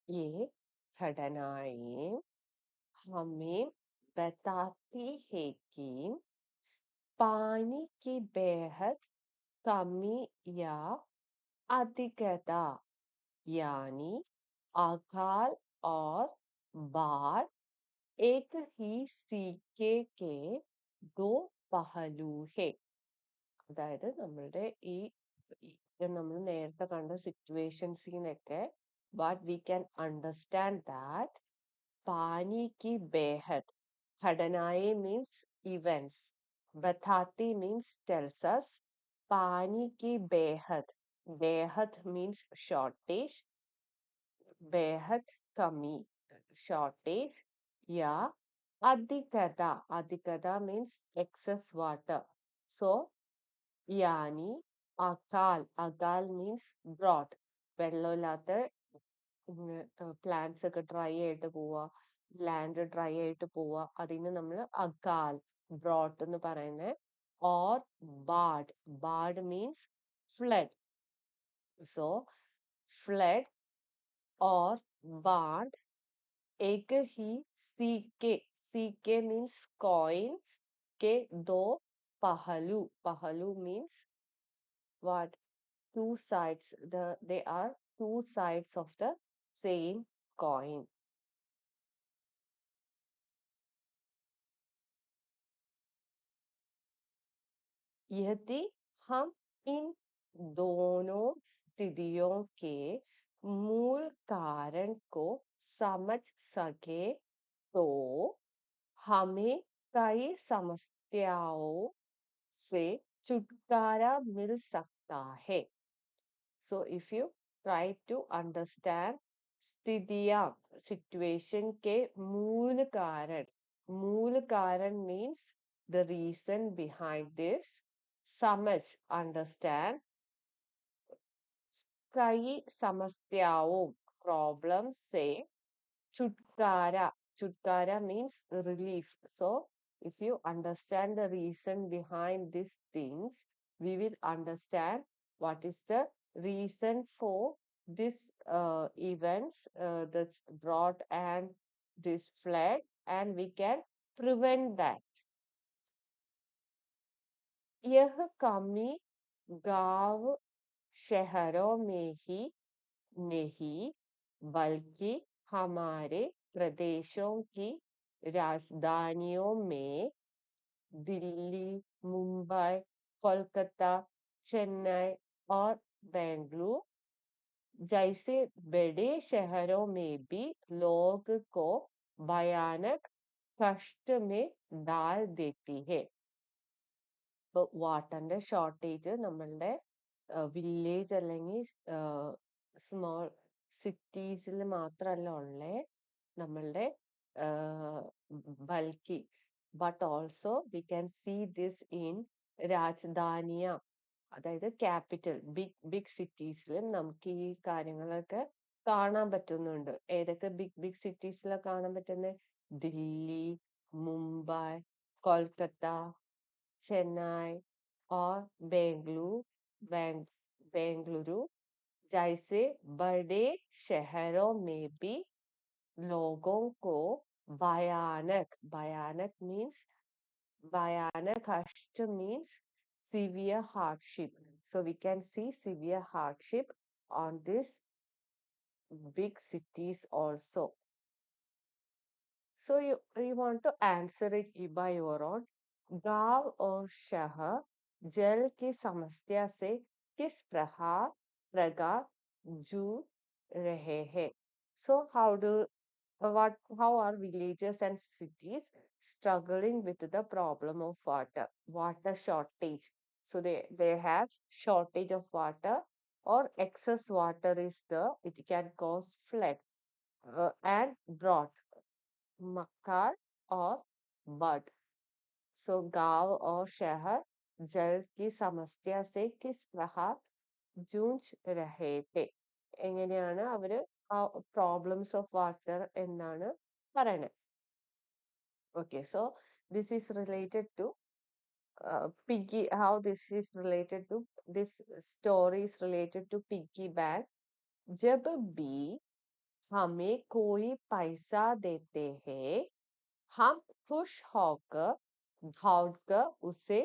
ये घटनाएं हमें बताती है कि पानी की बेहद कमी या अधिकता यानी अकाल और बाढ़ एक ही सिक्के के दो പഹലു ഹെ. അതായത് നമ്മളുടെ ഈ നമ്മൾ നേരത്തെ കണ്ട സിറ്റുവേഷൻസിനൊക്കെ what we can understand that पानी की बेहद घटनाएं means events बताती means tells us पानी की बेहद बेहद means shortage बेहद कमी shortage या अधिकता अधिकता means excess water so yani Akal means drought വെള്ളമില്ലാത്ത പ്ലാന്റ്സ് ഒക്കെ ഡ്രൈ ആയിട്ട് പോവുക ലാൻഡ് ഡ്രൈ ആയിട്ട് പോവുക അതിന് നമ്മൾ അകാൽ ഡ്രോട്ട് എന്ന് പറയുന്നത് or bad means flood so flood और बाढ़ एक ही सीके मीन्स कॉइन्स के दो पहलू means what two sides they are two sides of the same coin. यदि हम इन दोनों स्थितियों के मूल कारण को समझ सके तो हमें कई समस्याओं से छुटकारा मिल सकता है. So if you try to understand स्थितियां situation के मूल कारण means the reason behind this समझ understand कई समस्याओं problem से छुटकारा means relief. So if you understand the reason behind these things we will understand what is the reason for this events that's drought and this flood and we can prevent that. यह कमी गांव शहरों में ही नहीं बल्कि हमारे प्रदेशों की राजधानियों में दिल्ली मुंबई कोलकाता चेन्नई और बेंगलुरु जैसे बड़े शहरों में भी लोग को भयानक कष्ट में डाल देती है. ഇപ്പൊ വാട്ടറിന്റെ ഷോർട്ടേജ് നമ്മളുടെ വില്ലേജ് അല്ലെങ്കിൽ സ്മോൾ സിറ്റീസിൽ മാത്രമല്ല ഉള്ളേ നമ്മളുടെ ബൾക്കി but also we can see this in രാജധാനിയ അതായത് ക്യാപിറ്റൽ ബിഗ് സിറ്റീസിലും നമുക്ക് ഈ കാര്യങ്ങളൊക്കെ കാണാൻ പറ്റുന്നുണ്ട്. ഏതൊക്കെ ബിഗ് സിറ്റീസിലാണ് കാണാൻ പറ്റുന്നത്? ദില്ലി മുംബൈ കൊൽക്കത്ത चेन्नई और बेंगलुरु जैसे बड़े शहरों में भी लोगों को भयानक मीन्स भयानक कष्ट means severe hardship. So we can see severe hardship on this big cities also. So you want to answer it by your own. गांव और शहर जल की समस्या से किस प्रकार जूझ रहे हैं? So how are villages and cities struggling with the problem of water shortage? So they have shortage of water or excess water is it can cause flood and drought, makar or bud. सो गांव और शहर जल की समस्या से किस प्रकार ജൂഞ്ച് രഹേ തെ എങ്ങനെയാണ് അവര് ആ പ്രോബ്ലംസ് ഓഫ് വാട്ടർ എന്നാണ് പറയണത്. Okay so this is related to piggy how this is related to this story is related to piggy bank. जब भी हमें कोई पैसा देते हैं, हम खुश होकर दौड़कर उसे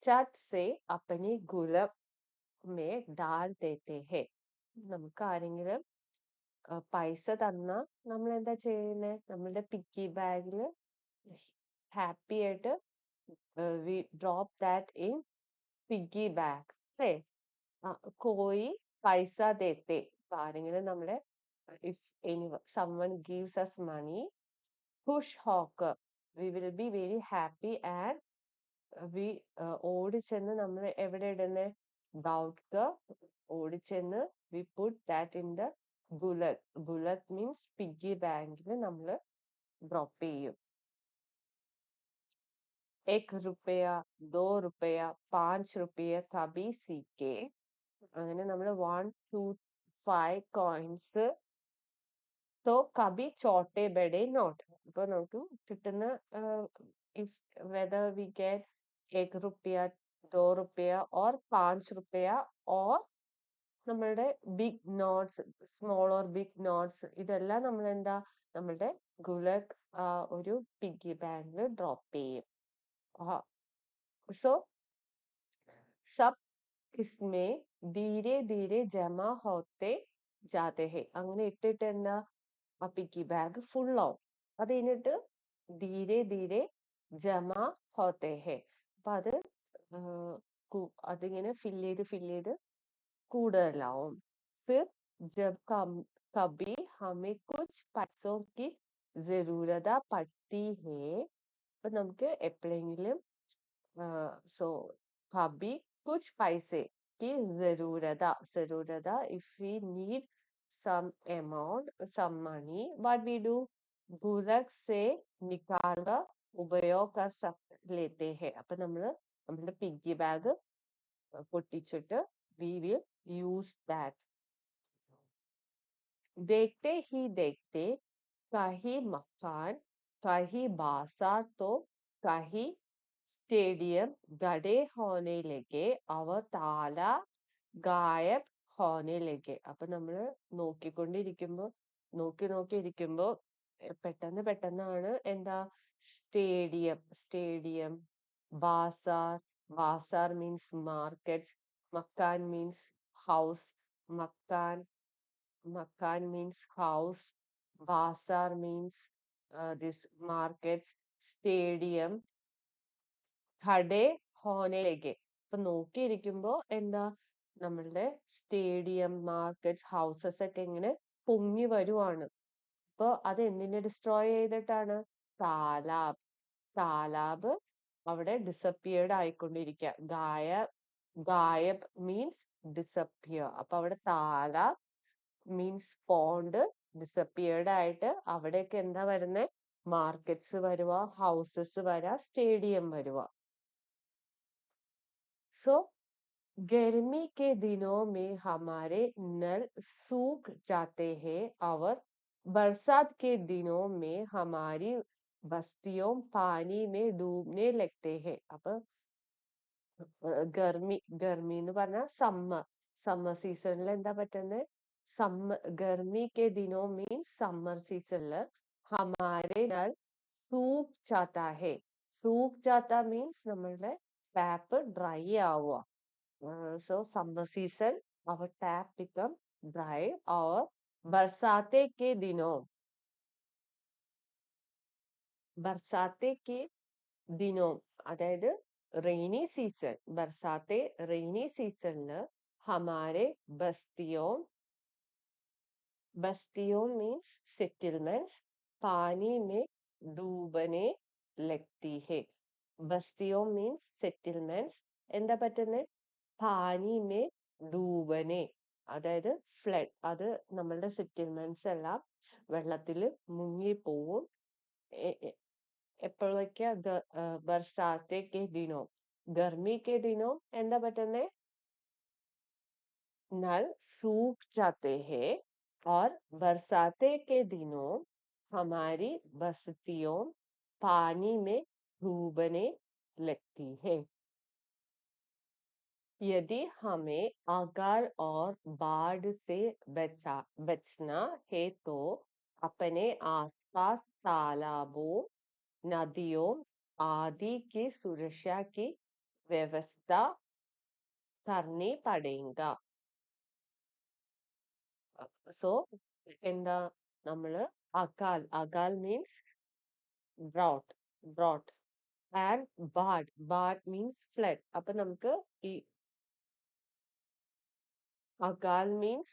चट से अपनी गुलब में डाल देते हैं. നമുക്ക് ആരെങ്കിലും പൈസ തന്നാ നമ്മൾ എന്താ ചെയ്യുന്നേ? നമ്മളുടെ പിഗ്ഗി ബാഗിൽ ഹാപ്പി ആയിട്ട് we drop that in piggy bag അല്ലേ? കോയി പൈസ ദേത്തെ. അപ്പൊ ആരെങ്കിലും നമ്മളെ if any someone gives us money, push hawker, we will be very happy and we ഓടിച്ചെന്ന് നമ്മൾ എവിടെ ഇടുന്നേ? ദൗഡ്ക ഓടിച്ചെന്ന് we put that in the gullak. Gullak means piggy ബാങ്കിൽ നമ്മൾ ഡ്രോപ്പ് ചെയ്യും. 1 रुपया 2 रुपया 5 रुपया കബി സീക്കെ. അങ്ങനെ നമ്മൾ 1 2 5 കോയിൻസ് तो कभी छोटे बड़े नोट. അപ്പൊ നമുക്ക് കിട്ടുന്ന if whether we get 1 रुपया 2 रुपया और 5 रुपया or നമ്മളുടെ big notes small or big notes ഇതെല്ലാം നമ്മൾ എന്താ നമ്മളുടെ ഗുലക് ഒരു പിഗ്ഗി ബാങ്കിൽ ഡ്രോപ്പ് ചെയ്യും. സോ सब इसमें धीरे धीरे जमा होते जाते हैं. അങ്ങനെ ഇട്ടിട്ട് എന്താ ആ പിഗ്ഗി ബാഗ് ഫുൾ ആവും. അത് കഴിഞ്ഞിട്ട് ധീരെ ധീരെ ജമ ഹോത്തെ ഹെ. അപ്പൊ അത് അതിങ്ങനെ ഫില്ല് ചെയ്ത് കൂടുതലാവും. फिर जब कभी हमें कुछ पैसों की जरूरत पड़ती है. അപ്പൊ നമുക്ക് എപ്പോഴെങ്കിലും सो कभी कुछ पैसे की जरूरत if we need some amount some money what we do गुल्लक से निकाल कर उपयोग कर लेते हैं. അപ്പൊ നമ്മള് നമ്മുടെ പിഗ്ഗി ബാഗ് പൊട്ടിച്ചിട്ട് we will use that. देखते ही देखते कहीं मकान कहीं बाजार तो कहीं स्टेडियम गड़े होने लगे और ताला गायब होने लगे. അപ്പൊ നമ്മള് നോക്കിയിരിക്കുമ്പോ പെട്ടെന്നാണ് എന്താ stadium bazaar means market, makan means house, Makan means house, Bazaar means this markets, stadium, ഖഡേ ഹോനെ ലെഗെ. അപ്പൊ നോക്കിയിരിക്കുമ്പോ എന്താ നമ്മളുടെ സ്റ്റേഡിയം മാർക്കറ്റ്സ് ഹൗസസ് ഒക്കെ ഇങ്ങനെ പൊങ്ങി വരുവാണ്. അപ്പൊ അത് എന്തിനെ ഡിസ്ട്രോയ് ചെയ്തിട്ടാണ്? താലാബ് അവിടെ ഡിസപ്പിയേർഡ് ആയിക്കൊണ്ടിരിക്കുക. Gayab means disappear. അപ്പൊ അവിടെ താലാബ് മീൻസ് പോണ്ട് ഡിസപ്പിയേർഡ് ആയിട്ട് അവിടെയൊക്കെ എന്താ വരുന്നേ? മാർക്കറ്റ്സ് വരുക, ഹൗസസ് വരാ, സ്റ്റേഡിയം വരുക. सो गर्मी के दिनों में हमारे नल सूख जाते हैं और बरसात के दिनों में हमारी बस्तियों पानी में डूबने लगते हैं. അപ്പൊ ഗർമി എന്ന് പറഞ്ഞാൽ സമ്മർ സീസണിൽ എന്താ പറ്റുന്നത്? गर्मी के दिनों में समर सीजन हमारे नल सूख जाता मीन्स നമ്മളുടെ ടാപ്പ് ഡ്രൈ ആവുക. So summer season our tap become dry और बरसाते के दिनों അതായത് റെയിനി സീസൺ റെയിനി സീസണില് हमारे बस्तियों मीन्स सेटलमेंट्स पानी में डूबने लगती है. बस्तियों मीन्स सेटलमेंट्स എന്താ പറ്റുന്നത്? പാനി മേ ഡൂബനെ അതായത് ഫ്ലഡ്. അത് നമ്മളുടെ സെറ്റിൽമെന്റ്സ് എല്ലാം വെള്ളത്തിൽ മുങ്ങിപ്പോവും. എപ്പോഴൊക്കെ? ബർസാത്തെ കെ ദിനോ ഗർമി കെ ദിനോ എന്താ പറ്റുന്നത്? नल सूख जाते हैं और बरसाते के दिनों हमारी बस्तियों पानी में डूबने लगती है. यदि हमें अकाल और बाढ़ से बचना है तो अपने आसपास तालाबों, नदियों आदि की सुरक्षा की व्यवस्था करनी पड़ेगा. So, എന്താ നമ്മള് Akal means drought and bad means flood. അപ്പൊ നമുക്ക് ഈ Akal means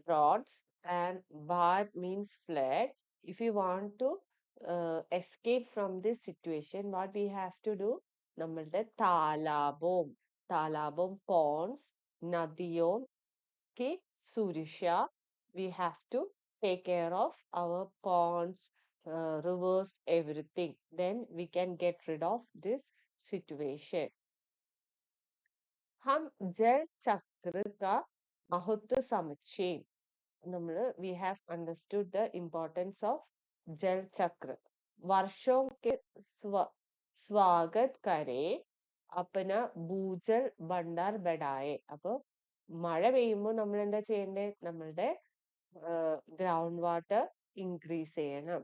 droughts and bad means flood. If you want to escape from this situation, what we have to do? നമ്മളുടെ താലാബോം ponds, നദിയോം की സുരക്ഷ, we have to take care of our ponds, rivers, everything. Then we can get rid of this situation. हम जल चक्र का महत्व समझे. we have understood the importance of जल चक्र. वर्षों के स्वागत करें अपना ഭൂജൽ ഭണ്ഡാർ बढ़ाए. അപ്പൊ മഴ പെയ്യുമ്പോൾ നമ്മൾ എന്താ ചെയ്യേണ്ടേ? നമ്മളുടെ ഗ്രൗണ്ട് വാട്ടർ ഇൻക്രീസ് ചെയ്യണം.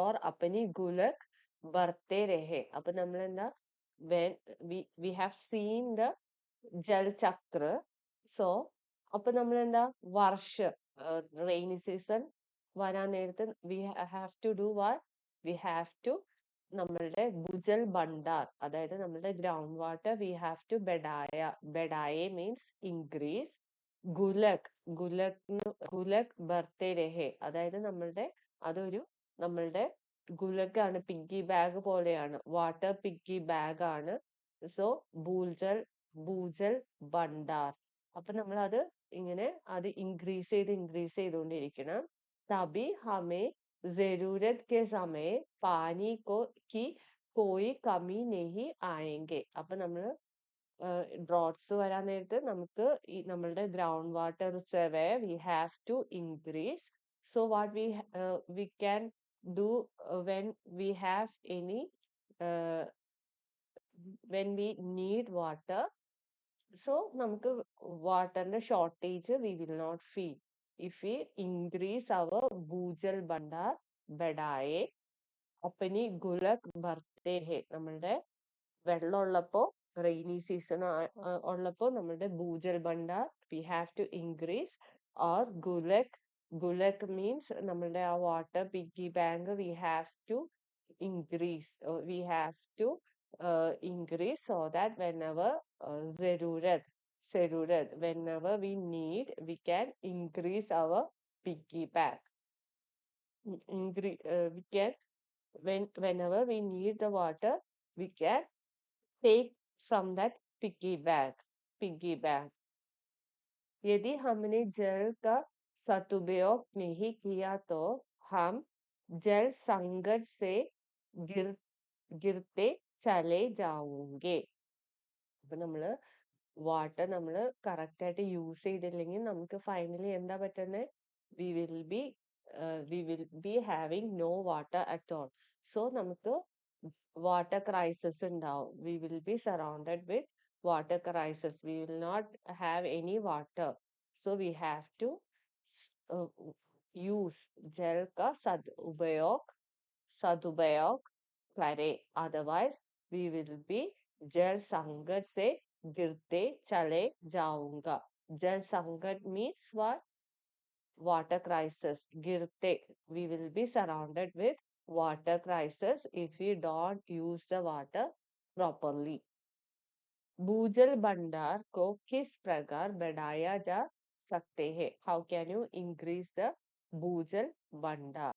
और अपनी गुलक बढ़ते रहे. അപ്പൊ നമ്മൾ എന്താ, when we have seen the Jal Chakra. So അപ്പൊ നമ്മൾ എന്താ, റെയിനി സീസൺ വരാൻ നേരത്ത് we have to do what? We have to നമ്മളുടെ ഭുജൽ ഭണ്ഡാർ, അതായത് നമ്മളുടെ ground water we have to ബെഡായ means increase. ഗുലക് ബർത്തെ രഹെ, അതായത് നമ്മളുടെ ഗുലക്കാണ്, പിഗ്ഗി ബാഗ് പോലെയാണ്, വാട്ടർ പിഗ്ഗി ബാഗ് ആണ്. സോ ഭൂജൽ ഭണ്ഡാർ. അപ്പൊ നമ്മൾ ഇങ്ങനെ ഇൻക്രീസ് ചെയ്തുകൊണ്ടിരിക്കണം. തബി ഹമേ ജരൂരത് കെ സമയ പാനി की कोई कमी नहीं आएंगे. അപ്പൊ നമ്മള് ഡ്രോട്ട്സ് വരാൻ നേരത്ത് നമുക്ക് നമ്മളുടെ ground water reserve we have to increase. So what we can do when we have when we need water, so നമുക്ക് വാട്ടറിന്റെ shortage we will not feel if we increase our ഭൂജൽ ഭണ്ഡാർ ബഡായെ. അപ്പനി ഗുലക് ഭർത്തെ ഹെ, നമ്മളുടെ വെള്ളം ഉള്ളപ്പോ, റെയിനി സീസൺ ഉള്ളപ്പോ നമ്മളുടെ Bhujal Bhandar we have to increase. or ഗുലക് means നമ്മളുടെ ആ water piggy bank we have to increase. We have to increase so that whenever whenever we need, we can increase our piggy bank. We can, whenever we need the water, we can take from that piggy bank. यदि हमने जल का सदुपयोग नहीं किया तो हम जल संकट से गिरते चले जाओगे. അപ്പൊ നമ്മള് വാട്ടർ നമ്മൾ കറക്റ്റ് ആയിട്ട് യൂസ് ചെയ്തില്ലെങ്കിൽ നമുക്ക് ഫൈനലി എന്താ പറ്റുന്നത്? We will be having no water at all. So നമുക്ക് വാട്ടർ ക്രൈസിസ് ഉണ്ടാവും. We will be surrounded with water crisis. We will not have any water. So we have to use जल का सदुपयोग करें. Otherwise, we will be जल संकट से गिरते चले जाऊंगा. जल संकट means what? Water crisis. गिरते, we will be surrounded with water crisis if we don't use the water properly. भूजल भंडार को किस प्रकार बढ़ाया जा सकते हैं? How can you increase the भूजल भंडार?